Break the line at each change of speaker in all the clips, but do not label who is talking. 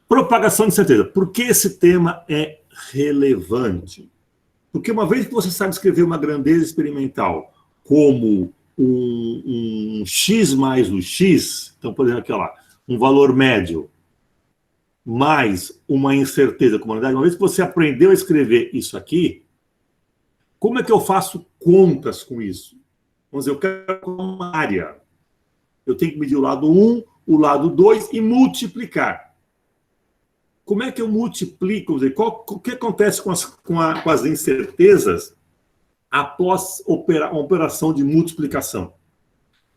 Propagação de incerteza. Por que esse tema é relevante? Porque uma vez que você sabe escrever uma grandeza experimental como um x mais o x, então, por exemplo, aqui, ó lá, um valor médio mais uma incerteza com uma vez que você aprendeu a escrever isso aqui, como é que eu faço contas com isso? Vamos dizer, eu quero uma área. Eu tenho que medir o lado 1, o lado 2 e multiplicar. Como é que eu multiplico? O que acontece com as incertezas após uma operação de multiplicação?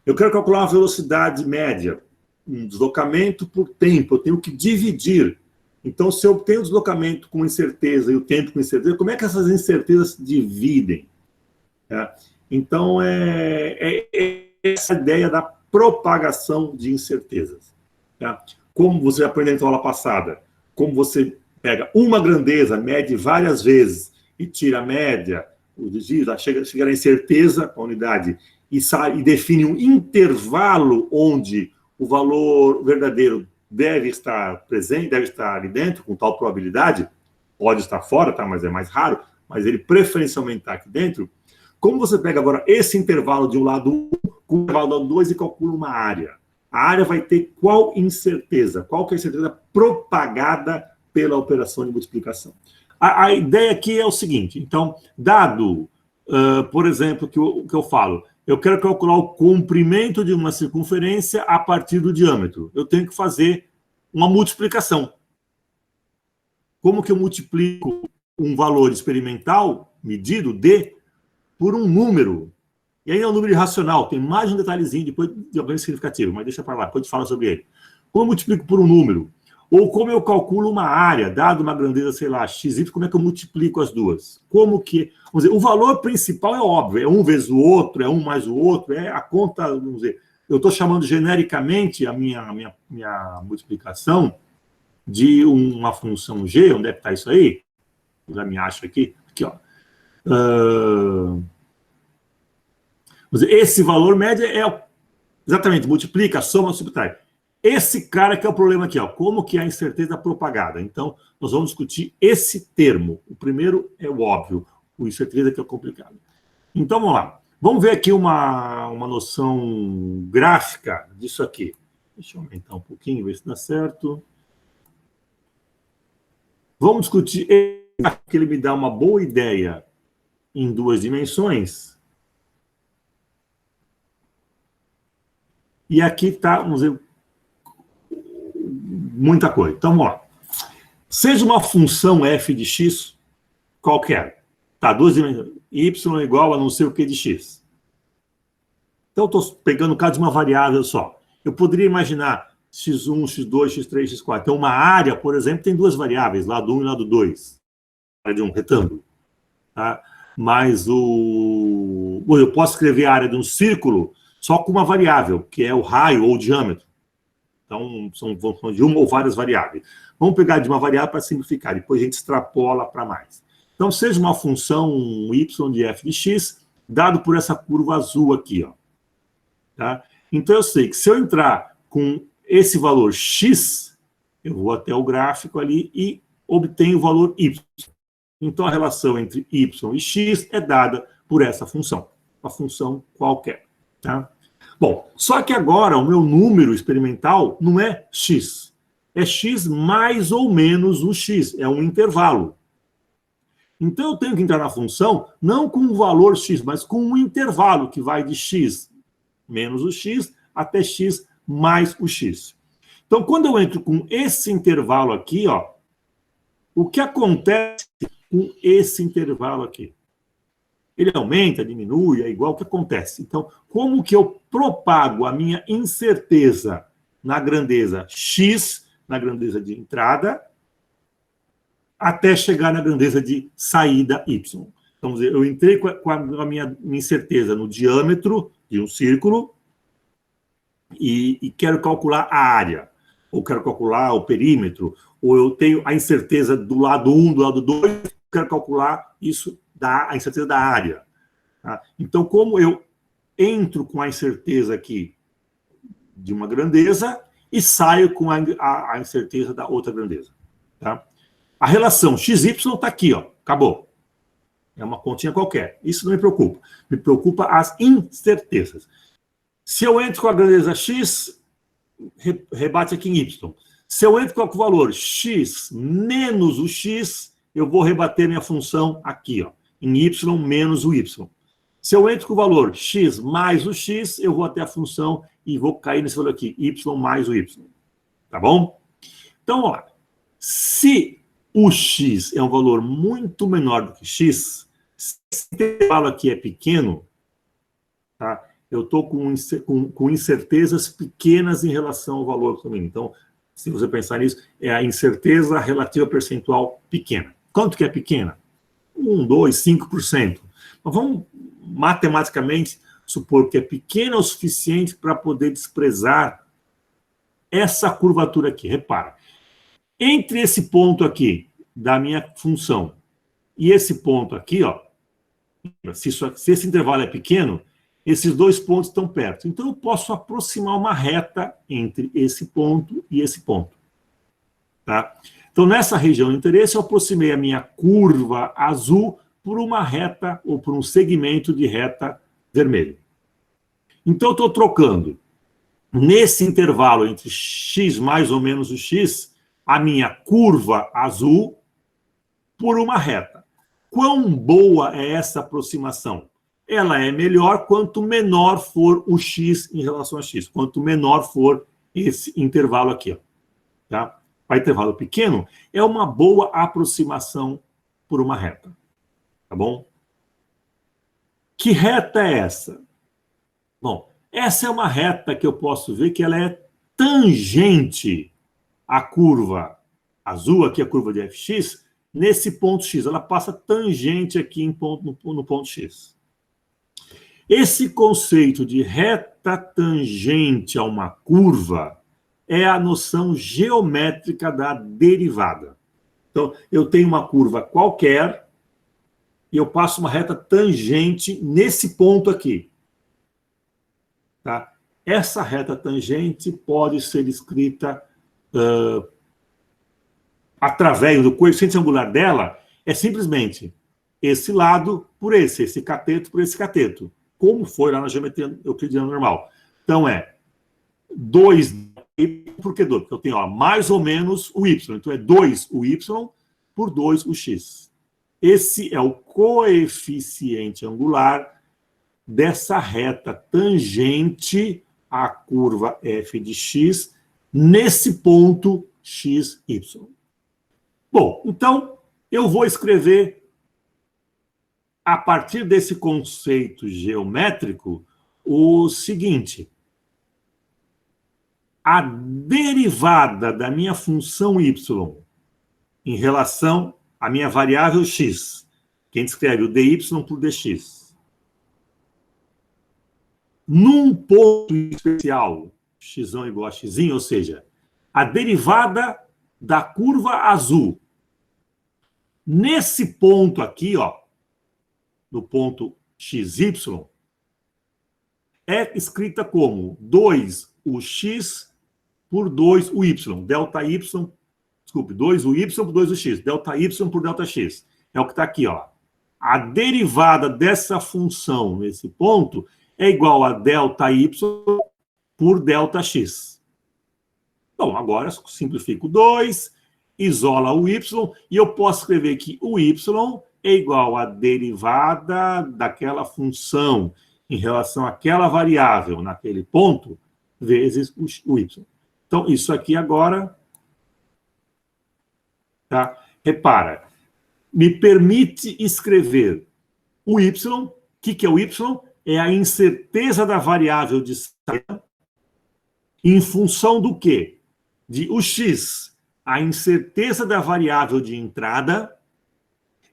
Eu quero calcular uma velocidade média, um deslocamento por tempo, eu tenho que dividir. Então, se eu tenho o deslocamento com incerteza e o tempo com incerteza, como é que essas incertezas se dividem? Então, é essa ideia da propagação de incertezas. Como você aprendeu na aula passada, como você pega uma grandeza, mede várias vezes e tira a média, chega na incerteza com a unidade e define um intervalo onde o valor verdadeiro deve estar presente, deve estar ali dentro, com tal probabilidade, pode estar fora, tá? Mas é mais raro, mas ele preferencialmente está aqui dentro. Como você pega agora esse intervalo de um lado 1 com o intervalo do lado 2 e calcula uma área? A área vai ter qual incerteza? Qual que é a incerteza propagada pela operação de multiplicação? A ideia aqui é o seguinte, então, dado, por exemplo, que eu falo, eu quero calcular o comprimento de uma circunferência a partir do diâmetro. Eu tenho que fazer uma multiplicação. Como que eu multiplico um valor experimental, medido, D, por um número? E aí é um número irracional, tem mais um detalhezinho depois de algum significativo, mas deixa para lá, depois a gente fala sobre ele. Como eu multiplico por um número? Ou como eu calculo uma área, dado uma grandeza, sei lá, xy, como é que eu multiplico as duas? Como que... Vamos dizer, o valor principal é óbvio, é um vezes o outro, é um mais o outro, é a conta, vamos dizer... Eu estou chamando genericamente a minha multiplicação de uma função g, onde é que está isso aí? Eu já me acho aqui. Aqui, ó. Esse valor médio é exatamente, multiplica, soma, subtrai. Esse cara que é o problema aqui, ó, como que é a incerteza propagada. Então, nós vamos discutir esse termo. O primeiro é o óbvio, o incerteza que é o complicado. Então, vamos lá. Vamos ver aqui uma noção gráfica disso aqui. Deixa eu aumentar um pouquinho, ver se dá certo. Vamos discutir que ele me dá uma boa ideia em 2 dimensões. E aqui está, vamos ver, muita coisa. Então, vamos lá. Seja uma função f de x qualquer. Tá, 2 dimensões. Y é igual a não sei o que de x. Então, eu estou pegando o caso de uma variável só. Eu poderia imaginar x1, x2, x3, x4. Então, uma área, por exemplo, tem 2 variáveis, lado 1 e lado 2. Área de um retângulo. Tá? Mas eu posso escrever a área de um círculo só com uma variável, que é o raio ou o diâmetro. Então, são de uma ou várias variáveis. Vamos pegar de uma variável para simplificar, depois a gente extrapola para mais. Então, seja uma função y de f de x, dado por essa curva azul aqui. Ó. Tá? Então, eu sei que se eu entrar com esse valor x, eu vou até o gráfico ali e obtenho o valor y. Então, a relação entre y e x é dada por essa função, uma função qualquer. Tá? Bom, só que agora o meu número experimental não é x. É x mais ou menos o x, é um intervalo. Então, eu tenho que entrar na função não com o valor x, mas com um intervalo que vai de x menos o x até x mais o x. Então, quando eu entro com esse intervalo aqui, ó, o que acontece com esse intervalo aqui? Ele aumenta, diminui, é igual, o que acontece? Então, como que eu propago a minha incerteza na grandeza x, na grandeza de entrada, até chegar na grandeza de saída y? Então, vamos dizer, eu entrei com a minha incerteza no diâmetro de um círculo e quero calcular a área, ou quero calcular o perímetro, ou eu tenho a incerteza do lado 1, do lado 2, quero calcular isso, a incerteza da área. Tá? Então, como eu entro com a incerteza aqui de uma grandeza, e saio com a incerteza da outra grandeza. Tá? A relação XY está aqui, ó, acabou. É uma continha qualquer. Isso não me preocupa. Me preocupa as incertezas. Se eu entro com a grandeza X, rebate aqui em Y. Se eu entro com o valor X menos o X, eu vou rebater minha função aqui, ó, em Y menos o Y. Se eu entro com o valor X mais o X, eu vou até a função e vou cair nesse valor aqui, Y mais o Y. Tá bom? Então, ó, se o X é um valor muito menor do que X, se esse intervalo aqui é pequeno, tá? Eu estou com incertezas pequenas em relação ao valor também. Então, se você pensar nisso, é a incerteza relativa percentual pequena. Quanto que é pequena? 1, 2, 5%. Mas vamos, matematicamente, supor que é pequena o suficiente para poder desprezar essa curvatura aqui. Repara, entre esse ponto aqui da minha função e esse ponto aqui, ó, se esse intervalo é pequeno, esses dois pontos estão perto. Então, eu posso aproximar uma reta entre esse ponto e esse ponto. Tá? Então, nessa região de interesse, eu aproximei a minha curva azul por uma reta ou por um segmento de reta vermelho. Então, eu estou trocando nesse intervalo entre x mais ou menos o x, a minha curva azul por uma reta. Quão boa é essa aproximação? Ela é melhor quanto menor for o x em relação a x, quanto menor for esse intervalo aqui. Ó, tá? Para intervalo pequeno, é uma boa aproximação por uma reta. Tá bom? Que reta é essa? Bom, essa é uma reta que eu posso ver que ela é tangente à curva azul, aqui a curva de fx, nesse ponto x. Ela passa tangente aqui no ponto x. Esse conceito de reta tangente a uma curva é a noção geométrica da derivada. Então, eu tenho uma curva qualquer e eu passo uma reta tangente nesse ponto aqui. Tá? Essa reta tangente pode ser escrita através do coeficiente angular dela, é simplesmente esse lado por esse cateto por esse cateto, como foi lá na geometria euclidiana normal. Então, é 2, por que 2? Porque eu tenho, ó, mais ou menos o y, então é 2 o y por 2 o x. Esse é o coeficiente angular dessa reta tangente à curva f de x nesse ponto x, y. Bom, então eu vou escrever, a partir desse conceito geométrico, o seguinte: a derivada da minha função y em relação à minha variável x, que a gente escreve o dy por dx, num ponto especial, x igual a x, ou seja, a derivada da curva azul, nesse ponto aqui, ó, no ponto xy, é escrita como 2ux por 2y, delta y, desculpe, 2y por 2ux, delta y por delta x. É o que está aqui, ó. A derivada dessa função nesse ponto é igual a delta y por delta x. Bom, agora eu simplifico 2, isola o y, e eu posso escrever que o y é igual à derivada daquela função em relação àquela variável naquele ponto, vezes o y. Então, isso aqui agora, tá? Repara, me permite escrever o y. O que é o y? É a incerteza da variável de saída em função do quê? De o x, a incerteza da variável de entrada,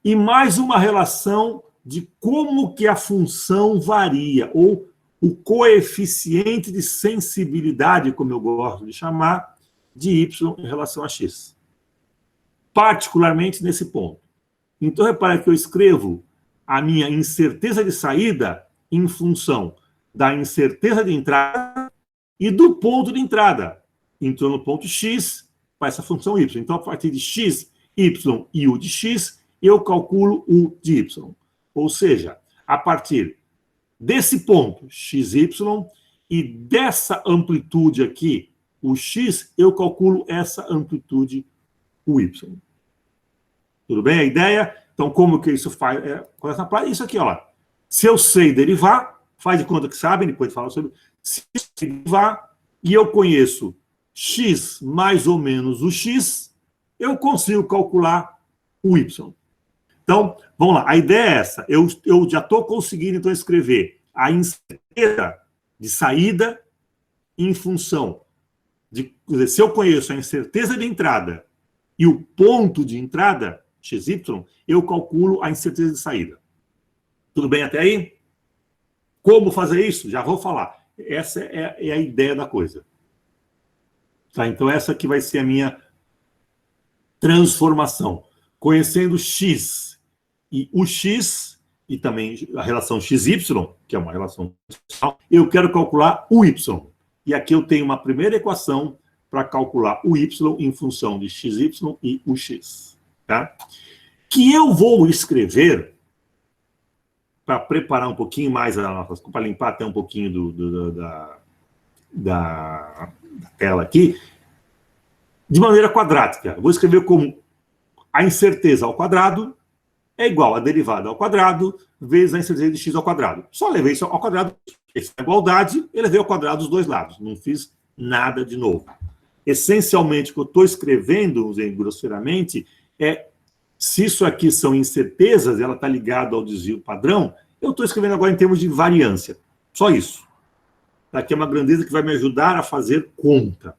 e mais uma relação de como que a função varia, ou o coeficiente de sensibilidade, como eu gosto de chamar, de y em relação a x. Particularmente nesse ponto. Então, repare que eu escrevo a minha incerteza de saída em função da incerteza de entrada e do ponto de entrada. entrou no ponto x para essa função y. Então, a partir de x, y e u de x, eu calculo u de y. Ou seja, a partir desse ponto, xy, e dessa amplitude aqui, o x, eu calculo essa amplitude, o y. Tudo bem a ideia? Então, como que isso faz? Começa na prática. Isso aqui, ó. Se eu sei derivar, faz de conta que sabem, depois fala sobre... Se eu sei derivar, e eu conheço x mais ou menos o x, eu consigo calcular o y. Então, vamos lá. A ideia é essa. Eu já estou conseguindo, então, escrever a incerteza de saída em função de... Quer dizer, se eu conheço a incerteza de entrada e o ponto de entrada, xy, eu calculo a incerteza de saída. Tudo bem até aí? Como fazer isso? Já vou falar. Essa é a ideia da coisa. Tá? Então, essa aqui vai ser a minha transformação. Conhecendo x e o x, e também a relação xy, que é uma relação... Eu quero calcular o y. E aqui eu tenho uma primeira equação para calcular o y em função de xy e o x. Tá? Que eu vou escrever, para preparar um pouquinho mais a nossa... Para limpar até um pouquinho da tela aqui, de maneira quadrática. Eu vou escrever como a incerteza ao quadrado é igual a derivada ao quadrado vezes a incerteza de x ao quadrado. Só levei isso ao quadrado. Essa é a igualdade, eu levei ao quadrado dos dois lados. Não fiz nada de novo. Essencialmente, o que eu estou escrevendo, grosseiramente, é se isso aqui são incertezas, ela está ligada ao desvio padrão, eu estou escrevendo agora em termos de variância. Só isso. Aqui é uma grandeza que vai me ajudar a fazer conta.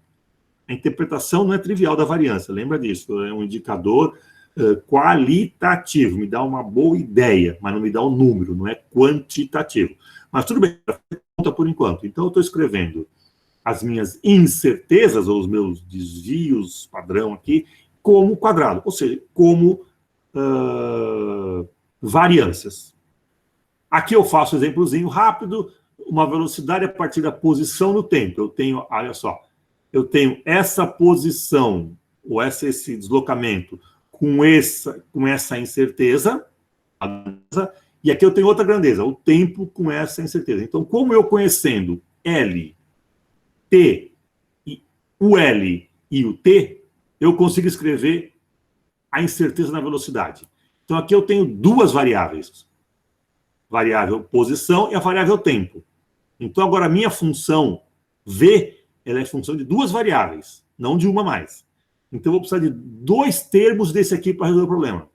A interpretação não é trivial da variância, lembra disso. É um indicador qualitativo, me dá uma boa ideia, mas não me dá um número, não é quantitativo. Mas tudo bem, conta por enquanto. Então, eu estou escrevendo as minhas incertezas, ou os meus desvios padrão aqui, como quadrado, ou seja, como variâncias. Aqui eu faço um exemplozinho rápido, uma velocidade a partir da posição no tempo. Eu tenho, olha só, eu tenho essa posição, ou esse deslocamento, com essa incerteza, e aqui eu tenho outra grandeza, o tempo com essa incerteza. Então, como eu conhecendo L, T, o L e o T, eu consigo escrever a incerteza na velocidade. Então, aqui eu tenho duas variáveis. Variável posição e a variável tempo. Então, agora, a minha função V, ela é função de duas variáveis, não de uma mais. Então, eu vou precisar de dois termos desse aqui para resolver o problema.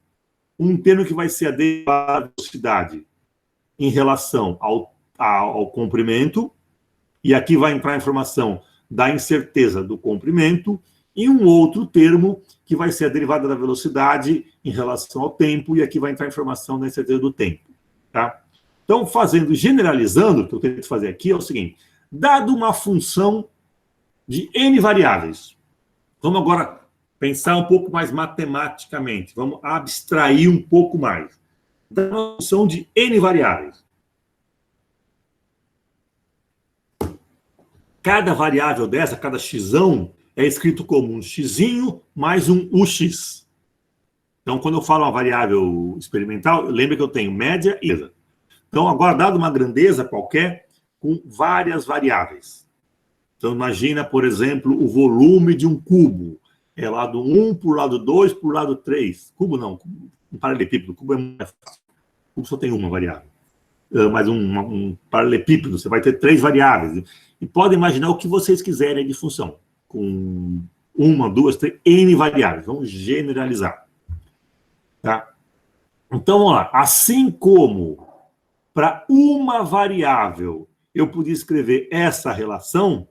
Um termo que vai ser a derivada da velocidade em relação ao comprimento, e aqui vai entrar a informação da incerteza do comprimento, e um outro termo que vai ser a derivada da velocidade em relação ao tempo, e aqui vai entrar a informação da incerteza do tempo. Tá? Então, generalizando, o que eu tento fazer aqui é o seguinte: dado uma função de n variáveis, vamos agora pensar um pouco mais matematicamente, vamos abstrair um pouco mais. Dado uma função de n variáveis. Cada variável dessa, cada xão, é escrito como um xzinho mais um ux. Então, quando eu falo uma variável experimental, lembra que eu tenho média e grandeza. Então, agora, dado uma grandeza qualquer, com várias variáveis. Então, imagina, por exemplo, o volume de um cubo. É lado 1 por lado 2 por lado 3. Cubo não, um paralelepípedo. Cubo é mais fácil. O cubo só tem uma variável. Mas um paralelepípedo, você vai ter 3 variáveis. E pode imaginar o que vocês quiserem de função. Com 1, 2, 3, n variáveis. Vamos generalizar. Tá? Então, vamos lá. Assim como para uma variável eu podia escrever essa relação,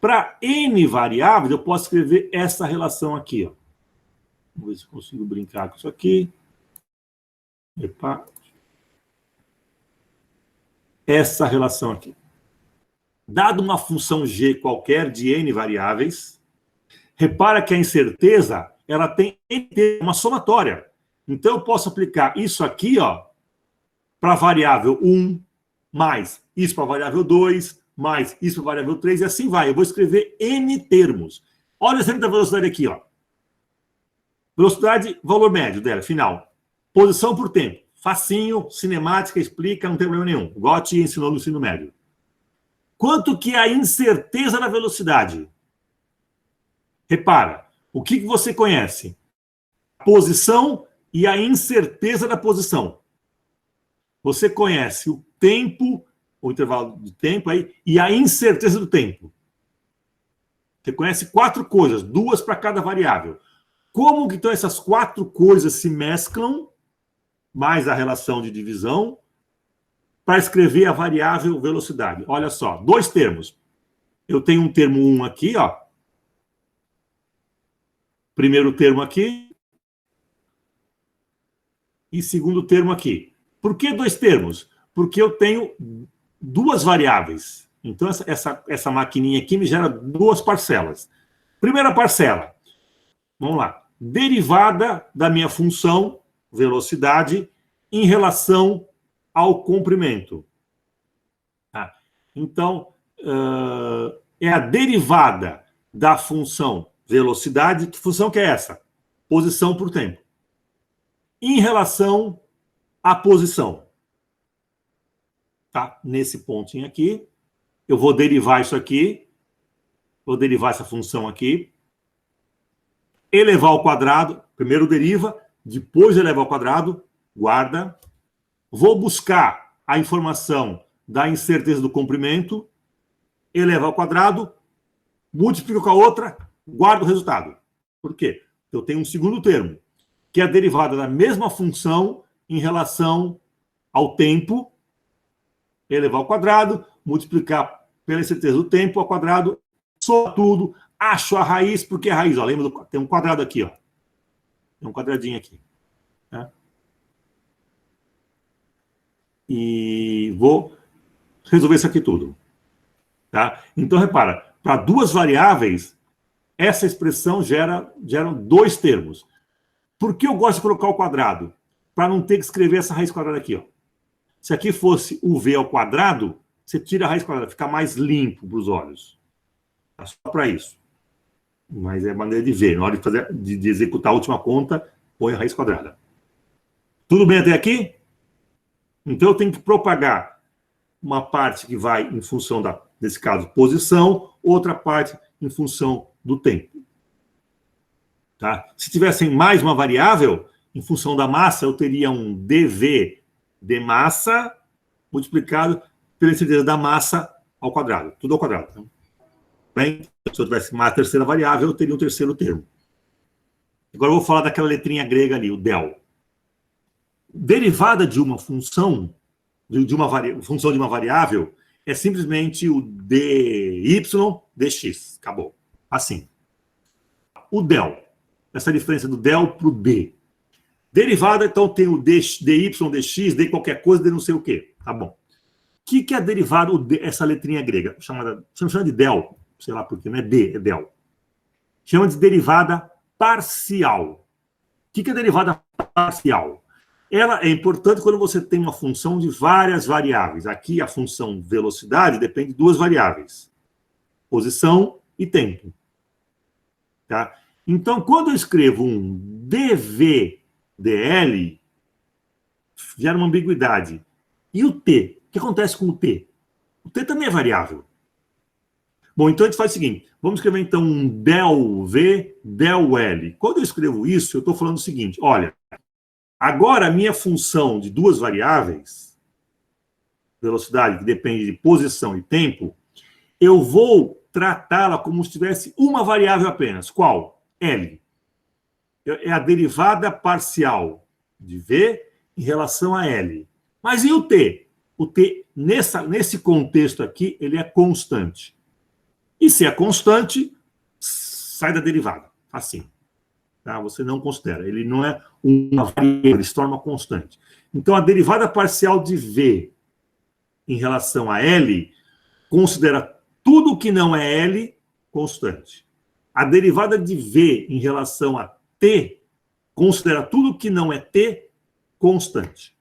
para n variáveis eu posso escrever essa relação aqui. Ó. Vamos ver se eu consigo brincar com isso aqui. Epa. Essa relação aqui. Dado uma função g qualquer de n variáveis, repara que a incerteza ela tem uma somatória. Então, eu posso aplicar isso aqui para a variável 1, mais isso para a variável 2, mais isso para a variável 3, e assim vai. Eu vou escrever N termos. Olha o exemplo da velocidade aqui, ó. Velocidade, valor médio dela, final. Posição por tempo. Facinho, cinemática, explica, não tem problema nenhum. Igual a tia ensinou no ensino médio. Quanto que é a incerteza da velocidade? Repara, o que você conhece? A posição e a incerteza da posição. Você conhece o tempo, o intervalo de tempo aí, e a incerteza do tempo. Você conhece 4 coisas, 2 para cada variável. Como que então essas 4 coisas se mesclam, mais a relação de divisão, para escrever a variável velocidade? Olha só, 2 termos. Eu tenho um termo 1 aqui, ó. Primeiro termo aqui. E segundo termo aqui. Por que 2 termos? Porque eu tenho 2 variáveis. Então, essa maquininha aqui me gera 2 parcelas. Primeira parcela. Vamos lá. Derivada da minha função, velocidade, em relação ao comprimento. Tá? Então, é a derivada da função velocidade. Que função que é essa? Posição por tempo. Em relação à posição. Tá? Nesse pontinho aqui, eu vou derivar isso aqui. Vou derivar essa função aqui. Elevar ao quadrado. Primeiro deriva, depois elevar ao quadrado. Guarda. Vou buscar a informação da incerteza do comprimento. Elevar ao quadrado. Multiplico com a outra. Guardo o resultado. Por quê? Eu tenho um segundo termo, que é a derivada da mesma função em relação ao tempo. Elevar ao quadrado, multiplicar pela incerteza do tempo ao quadrado, soma tudo, acho a raiz, porque a raiz, ó, lembra, tem um quadrado aqui, ó. Tem um quadradinho aqui. Né? E vou resolver isso aqui tudo. Tá? Então, repara, para 2 variáveis, essa expressão geram 2 termos. Por que eu gosto de colocar o quadrado? Para não ter que escrever essa raiz quadrada aqui, ó. Se aqui fosse o v ao quadrado, você tira a raiz quadrada, fica mais limpo para os olhos. É só para isso. Mas é maneira de ver. Na hora de executar a última conta, põe a raiz quadrada. Tudo bem até aqui? Então, eu tenho que propagar uma parte que vai em função nesse caso, posição, outra parte em função do tempo. Tá? Se tivessem mais uma variável, em função da massa, eu teria um dv de massa multiplicado pela incerteza da massa ao quadrado. Tudo ao quadrado. Tá? Bem, se eu tivesse uma terceira variável, eu teria um terceiro termo. Agora eu vou falar daquela letrinha grega ali, o del. Derivada de uma função, função de uma variável, é simplesmente o dy dx. Acabou. Assim. O del. Essa diferença do del para o d. Derivada, então, tem o dy dx, d qualquer coisa, d não sei o quê. Tá bom. O que é a derivada, essa letrinha grega? Chama de del. Sei lá por quê, não é d, é del. Chama de derivada parcial. O que é derivada parcial? Ela é importante quando você tem uma função de várias variáveis. Aqui, a função velocidade depende de 2 variáveis. Posição e tempo. Tá? Então, quando eu escrevo um dv dl, gera uma ambiguidade. E o t? O que acontece com o t? O t também é variável. Bom, então a gente faz o seguinte. Vamos escrever, então, um del v, del l. Quando eu escrevo isso, eu estou falando o seguinte. Olha, agora a minha função de 2 variáveis, velocidade, que depende de posição e tempo, eu vou tratá-la como se tivesse uma variável apenas. Qual? L. É a derivada parcial de V em relação a L. Mas e o T? O T, nesse contexto aqui, ele é constante. E se é constante, sai da derivada. Assim. Tá? Você não considera. Ele não é uma variável, ele se torna constante. Então, a derivada parcial de V em relação a L considera tudo que não é L constante. A derivada de V em relação a T considera tudo que não é T constante.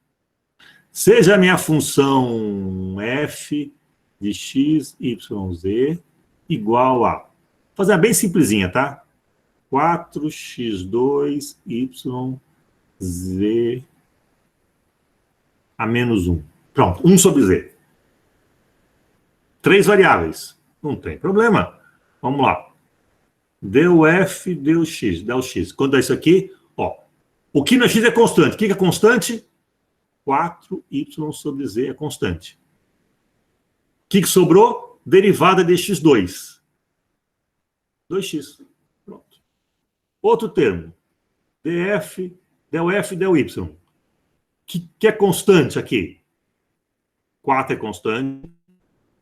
Seja a minha função f de x, y, z igual a... Vou fazer uma bem simplesinha, tá? 4x2, y, z a menos 1. Pronto, 1 sobre z. 3 variáveis. Não tem problema. Vamos lá. Deu f, deu x. Deu x. Quando dá isso aqui, ó. O que no x é constante. O que é constante? 4y sobre z é constante. O que sobrou? Derivada de x2. 2x. Pronto. Outro termo. df, del f, del y. O que é constante aqui? 4 é constante.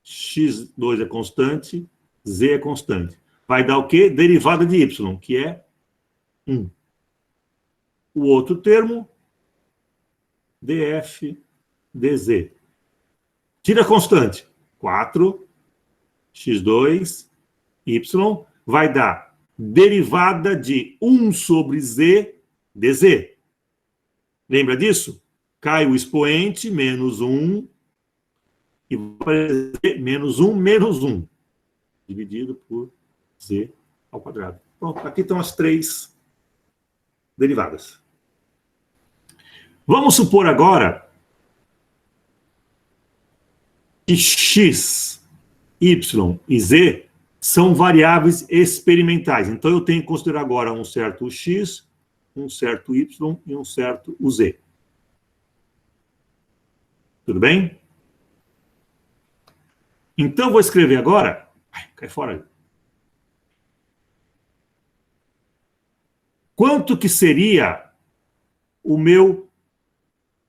x2 é constante. Z é constante. Vai dar o quê? Derivada de y, que é 1. O outro termo, df, dz. Tira a constante. 4, x2, y, vai dar derivada de 1 sobre z, dz. Lembra disso? Cai o expoente, menos 1, e vai ser menos 1, menos 1, dividido por z ao quadrado. Pronto, aqui estão as 3 derivadas. Vamos supor agora que x, y e z são variáveis experimentais. Então, eu tenho que considerar agora um certo x, um certo y e um certo z. Tudo bem? Então, vou escrever agora... Ai, cai fora. Quanto que seria o meu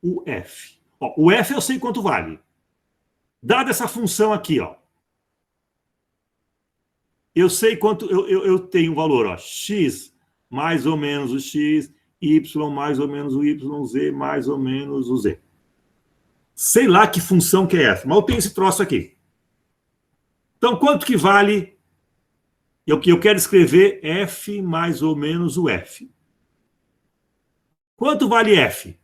UF? Ó, o F eu sei quanto vale. Dada essa função aqui, ó, eu sei quanto eu tenho um valor, ó, x mais ou menos o x, y mais ou menos o y, z mais ou menos o z. Sei lá que função que é essa, mas eu tenho esse troço aqui. Então, quanto que vale? Eu quero escrever f mais ou menos o f. Quanto vale f?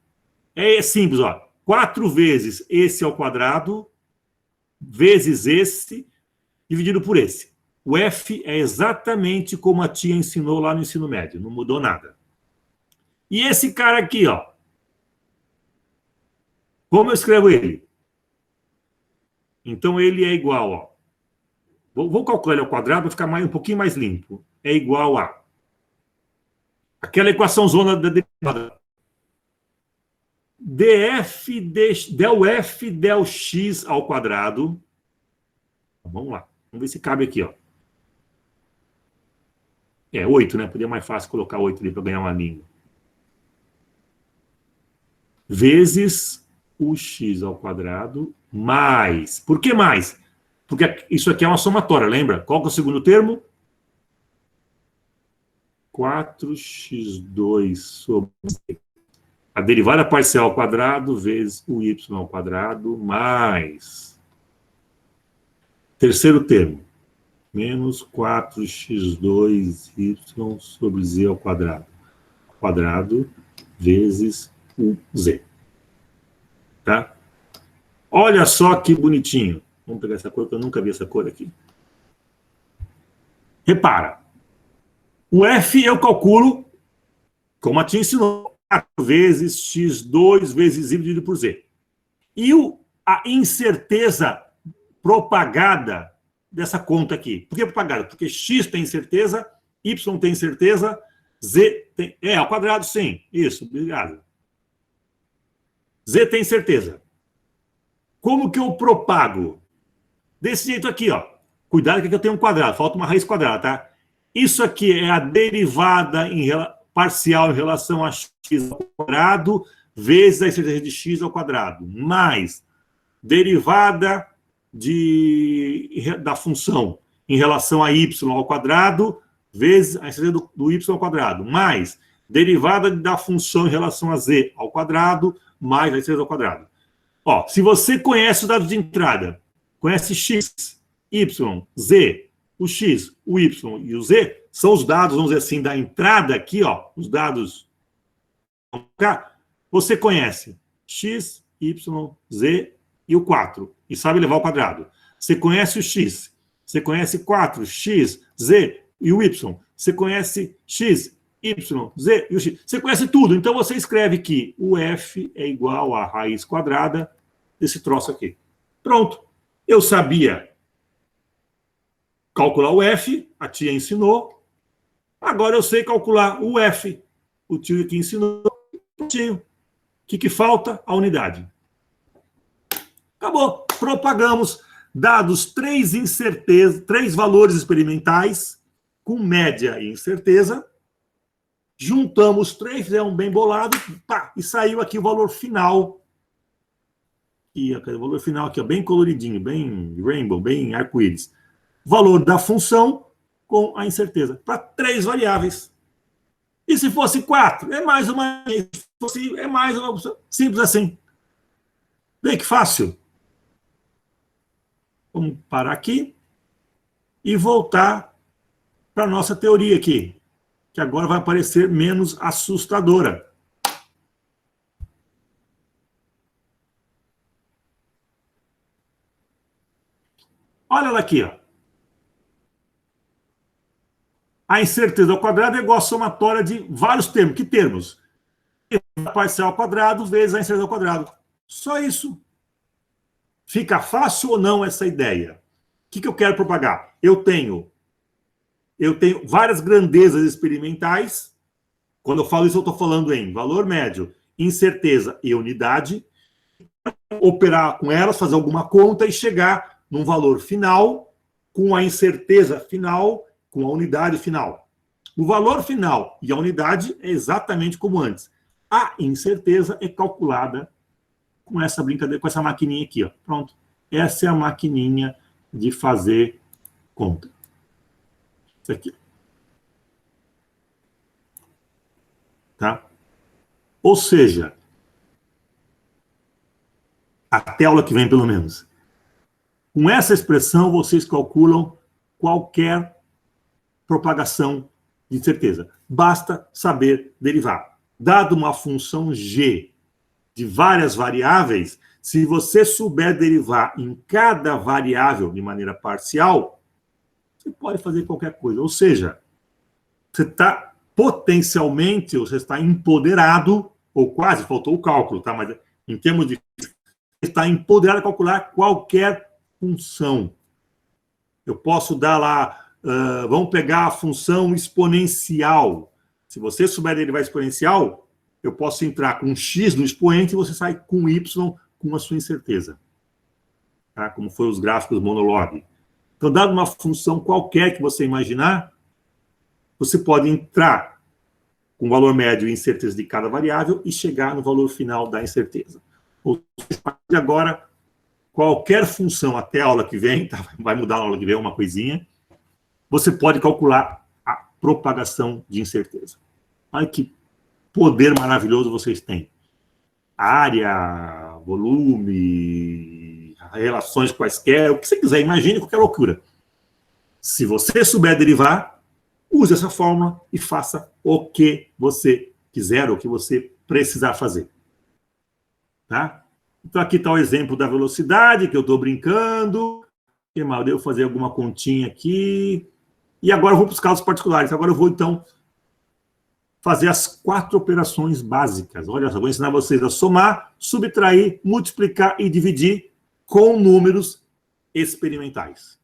É simples, ó. 4 vezes esse ao quadrado, vezes esse, dividido por esse. O f é exatamente como a tia ensinou lá no ensino médio, não mudou nada. E esse cara aqui, ó. Como eu escrevo ele? Então, ele é igual, ó. Vou calcular ele ao quadrado para ficar um pouquinho mais limpo. É igual a aquela equação zona da derivada. df del f del x ao quadrado. Vamos lá. Vamos ver se cabe aqui, ó. É 8, né? Podia mais fácil colocar 8 ali para ganhar uma linha. Vezes o x ao quadrado mais... Por que mais? Porque isso aqui é uma somatória, lembra? Qual que é o segundo termo? 4x2 sobre a derivada parcial ao quadrado vezes o y ao quadrado mais... Terceiro termo. Menos 4x2y sobre z ao quadrado. Quadrado vezes o z. Tá? Olha só que bonitinho. Vamos pegar essa cor, que eu nunca vi essa cor aqui. Repara. O f eu calculo, como a tia ensinou, 4 vezes x2 vezes y dividido por z. E a incerteza propagada dessa conta aqui. Por que propagada? Porque x tem incerteza, y tem incerteza, z tem... ao quadrado, sim. Isso, obrigado. Z tem certeza. Como que eu propago? Desse jeito aqui, ó. Cuidado que aqui eu tenho um quadrado, falta uma raiz quadrada, tá? Isso aqui é a derivada parcial em relação a x ao quadrado vezes a incerteza de x ao quadrado, mais derivada da função em relação a y ao quadrado vezes a incerteza do y ao quadrado, mais derivada da função em relação a z ao quadrado, mais a incerteza ao quadrado. Ó, se você conhece os dados de entrada, conhece x, y, z, o x, o y e o z, são os dados, vamos dizer assim, da entrada aqui, ó, os dados, você conhece x, y, z e o 4, e sabe levar ao quadrado. Você conhece o x, você conhece 4, x, z e o y, você conhece x, y, z e o x. Você conhece tudo, então você escreve que o f é igual à raiz quadrada desse troço aqui. Pronto. Eu sabia calcular o f, a tia ensinou. Agora eu sei calcular o f. O tio que ensinou. O que falta? A unidade. Acabou. Propagamos. Dados 3 incertezas, 3 valores experimentais, com média e incerteza. Juntamos 3, fizemos bem bolado, pá, e saiu aqui o valor final. E o valor final aqui, ó, bem coloridinho, bem rainbow, bem arco-íris. Valor da função com a incerteza, para 3 variáveis. E se fosse 4, é mais uma. Se fosse, é mais uma opção. Simples assim. Vê que fácil. Vamos parar aqui e voltar para a nossa teoria aqui, que agora vai parecer menos assustadora. Olha ela aqui, ó. A incerteza ao quadrado é igual à somatória de vários termos. Que termos? A parcial ao quadrado vezes a incerteza ao quadrado. Só isso. Fica fácil ou não essa ideia? O que eu quero propagar? Eu tenho várias grandezas experimentais. Quando eu falo isso, eu estou falando em valor médio, incerteza e unidade. Operar com elas, fazer alguma conta e chegar num valor final, com a incerteza final, com a unidade final. O valor final e a unidade é exatamente como antes. A incerteza é calculada com essa brincadeira, com essa maquininha aqui, ó. Pronto. Essa é a maquininha de fazer conta. Isso aqui. Tá? Ou seja, até a aula que vem, pelo menos. Com essa expressão, vocês calculam qualquer propagação de incerteza. Basta saber derivar. Dado uma função g de várias variáveis, se você souber derivar em cada variável de maneira parcial, você pode fazer qualquer coisa. Ou seja, você está potencialmente, você está empoderado, ou quase, faltou o cálculo, tá? Mas em termos de... está empoderado a calcular qualquer função. Eu posso dar lá, vamos pegar a função exponencial. Se você souber derivar exponencial, eu posso entrar com x no expoente e você sai com y com a sua incerteza. Tá? Como foi os gráficos monologue. Então, dado uma função qualquer que você imaginar, você pode entrar com o valor médio e incerteza de cada variável e chegar no valor final da incerteza. Ou seja, a partir de agora, qualquer função até a aula que vem, tá? Vai mudar na aula que vem uma coisinha, você pode calcular a propagação de incerteza. Olha que poder maravilhoso vocês têm. Área, volume, relações quaisquer, o que você quiser, imagine qualquer loucura. Se você souber derivar, use essa fórmula e faça o que você quiser, o que você precisar fazer. Tá? Então, aqui está o exemplo da velocidade, que eu estou brincando. Que mal, devo fazer alguma continha aqui. E agora eu vou para os casos particulares. Agora eu vou, então, fazer as 4 operações básicas. Olha só, vou ensinar vocês a somar, subtrair, multiplicar e dividir com números experimentais.